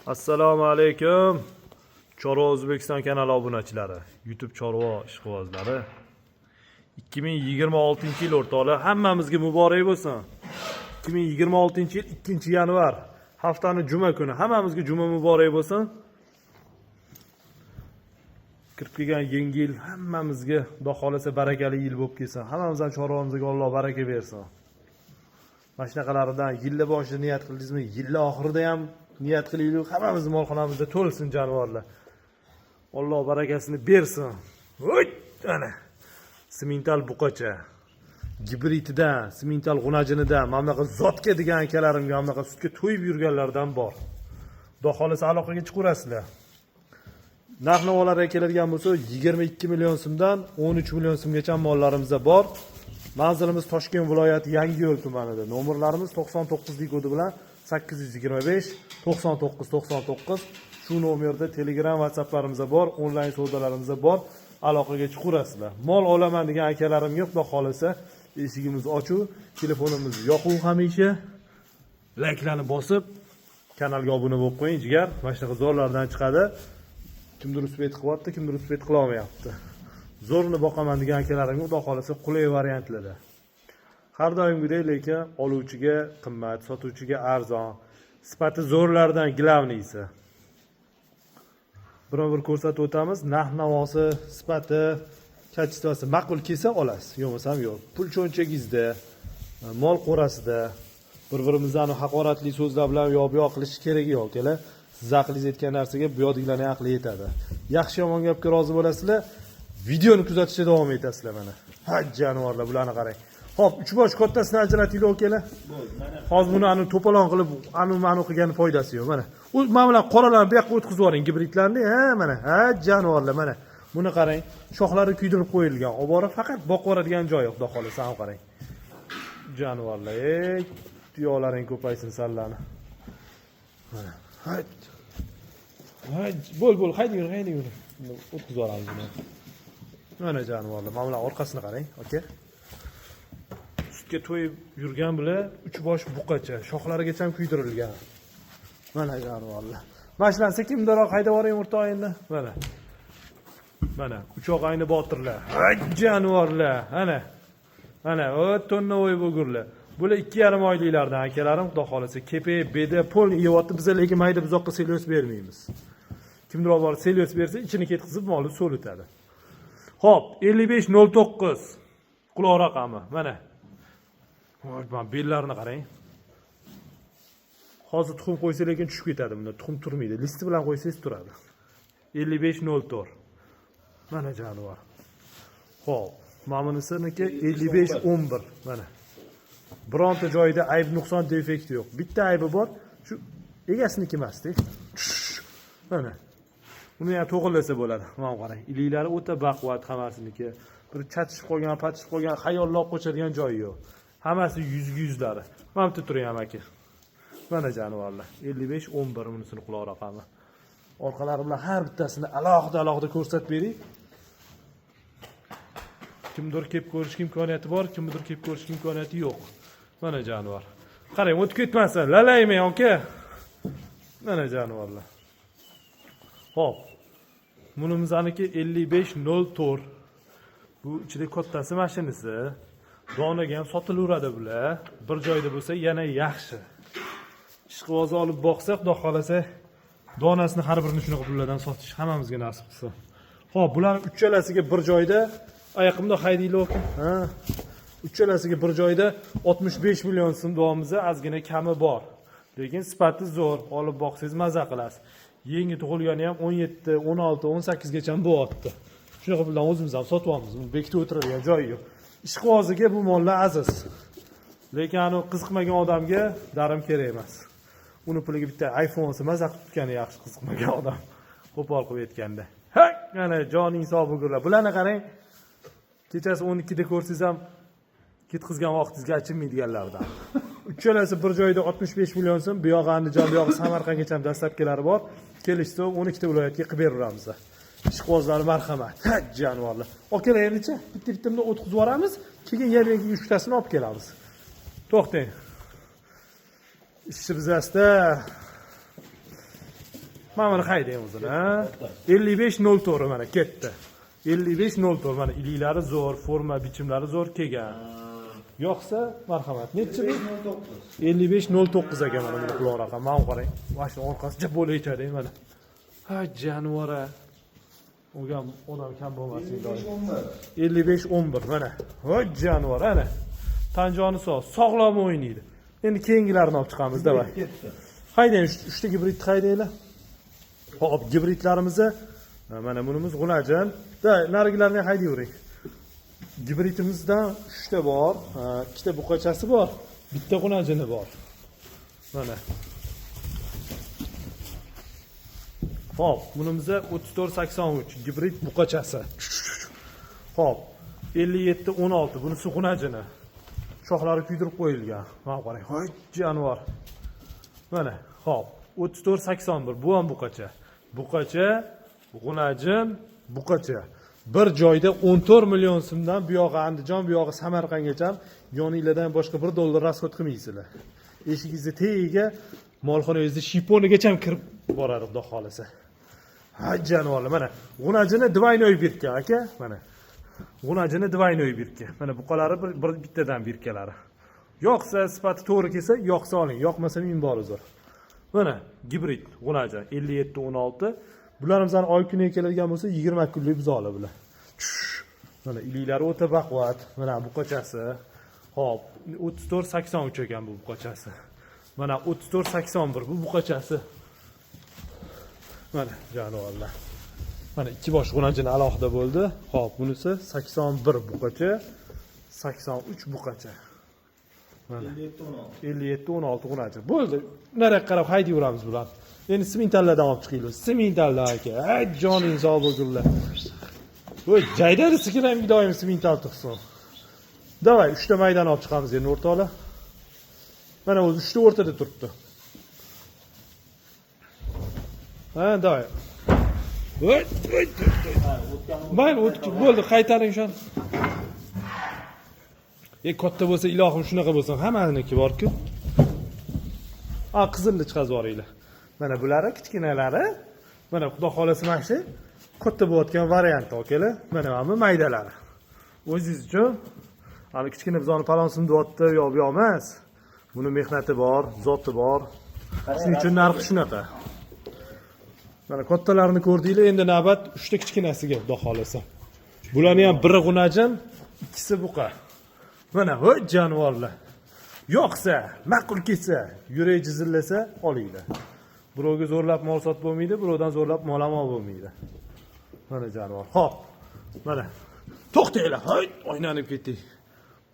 Assalomu alaykum. Chorva O'zbekiston kanali obunachilari, YouTube chorva ishqibozlari. 2026-yil o'rtoqlar, hammamizga muborak bo'lsin. 2026-yil 2-yanvar, haftaning juma kuni hammamizga juma muborak bo'lsin. Kirib kelgan yangi yil hammamizga Xudo xolasa barakali yil bo'lib kelsin. Hammamizdan chorvamizga Alloh baraka bersin. Mana shunaqalaridan yilni boshida niyat qildingizmi? Yilni oxirida ham niyat qilaylik, hammamiz molxonamizda to'lsin jonivorlar. Alloh barakasini bersin. Voy, ana. Simental buqacha, gibrididan, simental g'unajinidan, mamlaqa zotga degan akalarimga, mamlaqa sutga to'yib yurganlardan bor. Xudo xolasa aloqaga chiqarasizlar. Narx-navolarga keladigan bo'lsa, 22 million so'mdan 13 million so'mgacha mollarimizda bor. Manzilimiz Toshkent viloyati Yangiyo'l tumanida. Nomerlarimiz 99 kodi bilan 825 99 99. Shu nomerda Telegram, WhatsApplarimiz bor, onlayn savdolarimiz bor. Aloqaga chiqarasizlar. Mol olaman degan akalarimga Xudo xolasa eshigimiz ochiq, telefonimiz yoquv hamisha. Layklarni bosib, kanalga obuna bo'lib qo'ying, jigar. Mana shunaqa zo'rlardan chiqadi. Kimdir uspet qilyapti, kimdir uspet qila olmayapti. Zo'rni boqaman degan akalarimga Xudo xolasa qulay variantlarda. Har doimgidek, lekin oluvchiga qimmat, sotuvchiga arzon, sifati zo'rlardan glavniysi. Bir ko'rsatib o'tamiz. Narx-navosi, sifati, kachествоsi ma'qul kelsa olasiz, yo'qmasam yo'q. Pul cho'nchagingizda, mol qo'rasida bir-birimizdan haqoratli so'zlar bilan yo'q qilish keragi yo'q, kela. Siz aqlingiz yetgan narsaga bu yo'qlarning aqli yetadi. Yaxshi yomon gapga rozi bo'lasizlar, videoni kuzatishda davom etasizlar mana. Ha, jonivorlar, bularni qarang. Xo'p, 3 bosh kattasini ajrataylik o'kela. Hozir buni anu to'polon qilib, anu qilgan foydasi yo'q, mana. U mana bular qoralarni bu yoqqa o'tkazib yuboring, gibridlarni, ha, mana. Ha, jonivorlar, mana. Buni qarang, shoxlari kuydirib qo'yilgan. Obora faqat boqib yuboradigan joyi, Xudo xolasa, ham qarang. Jonivorlar, tuyoqlaring ko'paysin sallani. Mana. Hayt. Hayt, bo'l, hayding, o'tkazib yuboramiz buni. Mana jonivorlar, mana bular orqasini qarang, aka. Sutga to'yib yurgan bilan 3 bosh buqacha, shoxlarigacha ham kuydirilgan. Mana jonivorlar. Mana sekimdaroq haydab yuboring o'rtoq endi. Mana. Mana uchoq ayni botirlar. Ay jonivorlar. Mana, o tonnovoy bo'lgurlar. Bular 2,5 oyliklardan akalarim, Xudo xolasa, kepay, beda, pol yeyapti, biz lekin mayda buzoqqa selyos bermaymiz. Kimdir olib selyos bersa, ichini ketkizib molni so'litadi. Xo'p, 5509 quloq raqami. Mana. Voy, men bellarini qarang. Hozir tuxum qo'ysa lekin tushib ketadi bunda. Tuxum turmaydi. Listi bilan qo'ysangiz turadi. 5504. Mana jonivor. Xo'p, mana bunisiki 5511. Mana. Bironta joyida ayb nuqson defekt yo'q. Bitta aybi bor, shu egasiniki emas-da. Mana. Uni ham to'g'rilasa bo'ladi. Mana qarang. Iliklari o'ta baquvvat hammasiniki. Bir chatishib qolgan, patishib qolgan, xayollar qo'chadigan joyi yo'q. Hammasi yuzlari. Mana bu turing ham aka. Mana jonivorlar. 5511 bunisini quloq raqami. Orqalari bilan har bittasini alohida ko'rsatib bering. Kimdir kelib ko'rish imkoniyati bor, kimdir kelib ko'rish imkoniyati yo'q. Mana jonivor. Qarang, o'tib ketmasin. Lalayman aka. Mana jonivorlar. Xo'p. Bunimizniki 5504. Bu ichida kattasi mashinasi. Donaga ham sotilaveradi bular. Bir joyda bo'lsa yana yaxshi. Ishqiboz olib boqsa, Xudo xolasa, donasini har birini shunaqa pullardan sotish hammamizga nasib qilsin. Xo'p, bularning uchalasiga bir joyda oyaqimda haydaylar ekan. Ha. Uchalasiga bir joyda 65 million so'm davomida ozgina kami bor. Lekin sifati zo'r, olib boqsangiz maza qilasiz. Yangi tug'ilgani ham 17, 16, 18 gacha bo'lyapti. Shunaqa bilan o'zimiz ham sotib olamiz. Buni bekitib o'tiradigan joyi yo'q. Ishqiboziga bu mollar aziz. Lekin anu qiziqmagan odamga darim kerak emas. Uni puliga bitta iPhone olsa maza qilib tutgani yaxshi, qiziqmagan odam qo'pol qilib aytganda. Ha, mana joning sog' bo'lgurlar. Bularni qarang. Kechasi 12 da ko'rsangiz ham ketkizgan vaqtingizga achinmaydiganlardan. Uchalasi bir joyda 65 million so'm, bu yog'i Andijon, bu yog'i Samarqandgacha ham dastlabkilari bor. Kelishdi, 12 ta viloyatga qilib beramiz. Ishqibozlar marhamat. Ha, jonivorlar. Okalar endi-chi, bitta-bittadan o'tkazib yuboramiz, keyin yana 3 tasini olib kelamiz. To'xtang. Ishchi bizasida Mana buni haydang o'zini, ha? 55.04 mana ketdi. 55.04 mana iliklari zo'r, forma bichimlari zo'r kelgan. Yo'qsa, marhamat. Nechi bu? 55.09 ekan mana bu quloq raqam. Mana qarang. Mana shu orqasi jib bo'lib ichadi mana. Ha, janvora. O'gam odam kam bo'lmasin doim. 55.11 mana. Ha, janvor ana. Tanjoni sog'lom o'ynaydi. Endi keyingilarini olib chiqamiz, davay. Haydang, uchta gibrid haydanglar. Hop, gibridlarimizni mana bunimiz g'unajin. Da, narigilarni haydayvering. Gibritimizda 3 ta bor, 2 ta buqachasi bor, bitta g'unajini bor. Mana. Hop, bunimizda 3483 gibrid buqachasi. Hop, 5716 bunisi g'unajini. Shoxlari kuydirib qo'yilgan. Mana qarang, hoy jonivor. Mana, hop, 3481 bu ham buqacha. Buqacha, g'unajin, buqacha. Bir joyda 14 million so'mdan bu yog'i Andijon, bu yog'i Samarqandgacha yoningizdan boshqa $1 rasxod qilmaysizlar. Eshigingizga tegiga molxonangizda shiponigacha kirib boradi, xudo xolasa. Ha, jonivorlar, mana g'unajini двойной birka, aka, mana. G'unajini двойной birka. Mana buqalari bittadan birkalari. Yo'qsa sifati to'g'ri kelsa, yo'qsa oling, yo'qmasa men bor uzr. Mana gibrid g'unaja 5716. Bularimizni oy kuniga keladigan bo'lsa 20 kunlik buzoqlar bular. Mana iliklari o'ta baquvvat. Mana buqachasi. Hop, 3483 ekan bu buqachasi. Mana 3481 bu buqachasi. Mana jonivorlar. Mana ikki bosh g'unajini alohida bo'ldi. Hop, bunisi 81 buqacha, 83 buqacha. Mana 5716 g'unacha. Bo'ldi. Nariga qarab haydayveramiz bular. Endi simintallardan olib chiqaylik. Simintallar aka. Ay, joningiz sog' bo'lgunlar. Voy, jaydari sikiram doim simintal tuxsin. Davay, 3 ta maydon olib chiqamiz endi o'rtoqlar. Mana o'zi 3 ta o'rtada turibdi. Ha, davay. Voy, mayli, bo'ldi, qaytaring shuni. Katta bo'lsa, ilohim shunaqa bo'lsin, hammaniki bor-ku. Ha, qizilni chiqazib yuboringlar. Mana bulari kichkinalari. Mana xudo xolasa mana shu katta bo'layotgan variant okalar. Mana bu maydalari. O'zingiz uchun ana kichkina bizoni palonsim deyapti, yo'q bu emas. Buni mehnati bor, zoti bor. Shuning uchun narxi shunaqa. Mana kattalarini ko'rdinglar, endi navbat 3 ta kichkinasiga xudo xolasa. Bularni ham biri g'unajin, ikkisi buqa. Mana hoy jonivorlar. Yo'qsa, ma'qul kelsa, yurak jizillasa olinglar. Birovga zo'rlab mol sotib bo'lmaydi, birovdan zo'rlab mol ham olib bo'lmaydi. Mana jonivor. Hop. Mana. To'xtanglar, hoy, o'ynanib ketdik.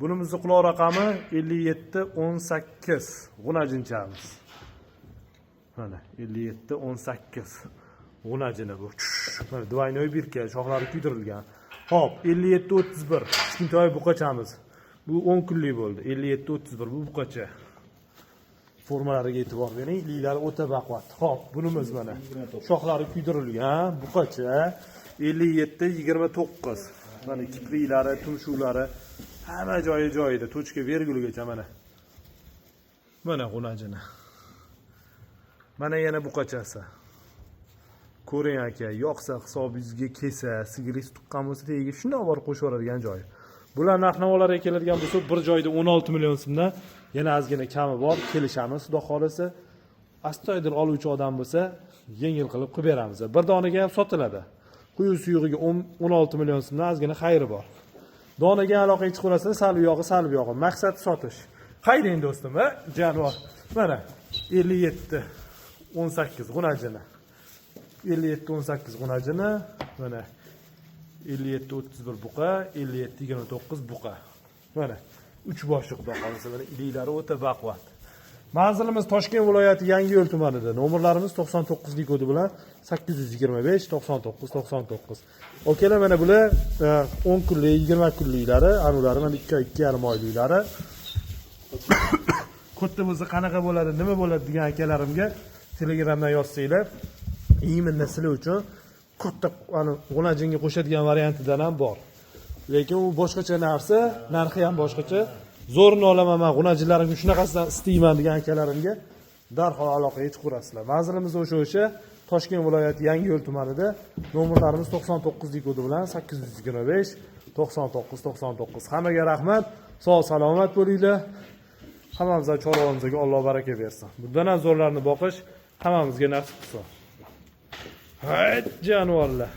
Bunimizning quloq raqami 5718 g'unajinchamiz. Mana 5718 g'unajini bu. Mana двойной birka, shoxlari kuydirilgan. Hop, 5731 kichkintoy buqachamiz. Bu 10 kunlik bo'ldi. 5731 bu buqacha. Formalariga e'tibor bering, iliklari o'ta baquvvat. Hop, bunimiz mana. Shoxlari kuydirilgan, buqacha 5729. Mana kipriklari, tumshuklari hamma joyi joyida, tochka vergulgacha mana. Mana g'unajini. Mana yana buqachasi. Ko'ring aka, yo'qsa hisobingizga kelsa, sigiringiz tuqqan bo'lsa, tegiga shunday olib qo'shib yuboradigan joyi. Bular narx-navolarga keladigan bo'lsa, bir joyda 16 million so'mdan yana ozgina kami bor, kelishamiz, xudo xolasa. Astoydil oluvchi odam bo'lsa, yengil qilib beramiz. Bir donaga ham sotiladi. Quyi suyug'iga 16 million so'mdan ozgina xayri bor. Donaga aloqa hech qo'rasa, sal bu yog'i. Maqsad sotish. Qayding do'stim, ha? Jonivor. Mana 57 18 g'unajini. 57 18 g'unajini, mana 57 31 buqa, 57 29 buqa. Mana 3 boshli xudo xolasa, mana iliklari o'ta baquvvat. Manzilimiz Toshkent viloyati Yangiyo'l tumanida. Nomerlarimiz 99lik kodi bilan 825 99 99. Okalar, mana bular 10 kunlik, 20 kunliklari, anulari mana 2.5 oyliklari. Katta bo'lsa qanaqa bo'ladi, nima bo'ladi degan akalarimga Telegramdan yozsanglar, iyminda sizlar uchun katta g'unajinga qo'shadigan variantidan ham bor. Lekin u boshqacha narsa, narxi ham boshqacha. Zo'rini olaman, men g'unajinlarimga shunaqasidan istayman degan akalarimga darhol aloqaga chiqaverasizlar. Manzilimiz o'sha Toshkent viloyati Yangiyo'l tumanida. Nomerlarimiz 99 kodi bilan 825 99 99. Hammaga rahmat. Sog' salomat bo'linglar. Hammamizga chorvamizga Alloh baraka bersin. Bundan ham zo'rlarni boqish hammamizga nasib qilsin. Hayt jonivorlar.